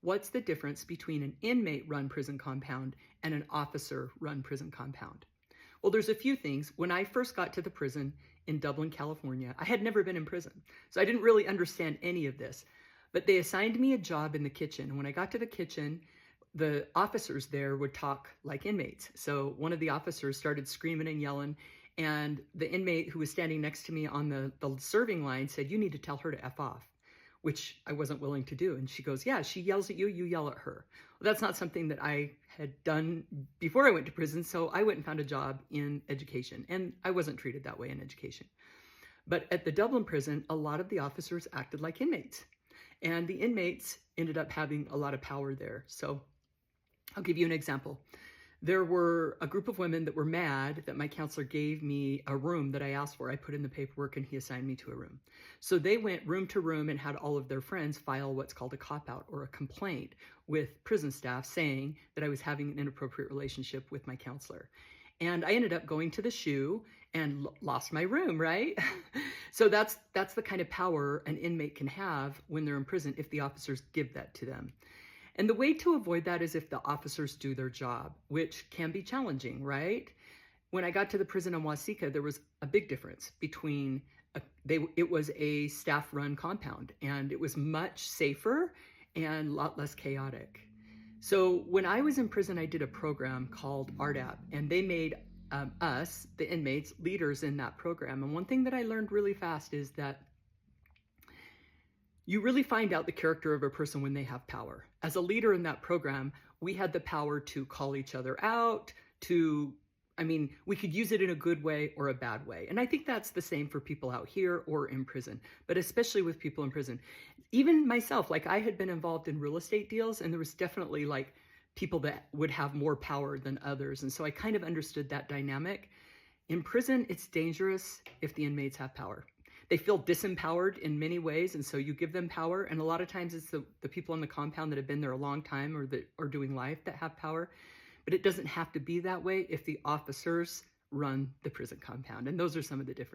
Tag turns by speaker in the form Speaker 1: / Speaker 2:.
Speaker 1: what's the difference between an inmate-run prison compound and an officer-run prison compound? Well, there's a few things. When I first got to the prison in Dublin, California, I had never been in prison, so I didn't really understand any of this. But they assigned me a job in the kitchen. And when I got to the kitchen, the officers there would talk like inmates. So one of the officers started screaming and yelling, and the inmate who was standing next to me on the serving line said, "You need to tell her to F off," which I wasn't willing to do. And she goes, "Yeah, she yells at you, you yell at her." Well, that's not something that I had done before I went to prison, so I went and found a job in education, and I wasn't treated that way in education. But at the Dublin prison, a lot of the officers acted like inmates, and the inmates ended up having a lot of power there. So I'll give you an example. There were a group of women that were mad that my counselor gave me a room that I asked for. I put in the paperwork and he assigned me to a room. So they went room to room and had all of their friends file what's called a cop-out or a complaint with prison staff saying that I was having an inappropriate relationship with my counselor. And I ended up going to the SHU and lost my room, right? So that's the kind of power an inmate can have when they're in prison if the officers give that to them. And the way to avoid that is if the officers do their job, which can be challenging, right? When I got to the prison in Waseca, there was a big difference between, it was a staff-run compound, and it was much safer and a lot less chaotic. So when I was in prison, I did a program called RDAP, and they made us, the inmates, leaders in that program. And one thing that I learned really fast is that you really find out the character of a person when they have power. As a leader in that program, we had the power to call each other out, we could use it in a good way or a bad way. And I think that's the same for people out here or in prison, but especially with people in prison. Even myself, I had been involved in real estate deals, and there was definitely people that would have more power than others. And so I kind of understood that dynamic. In prison, it's dangerous if the inmates have power. They feel disempowered in many ways, and so you give them power, and a lot of times it's the people in the compound that have been there a long time or that are doing life that have power. But it doesn't have to be that way if the officers run the prison compound, and those are some of the differences.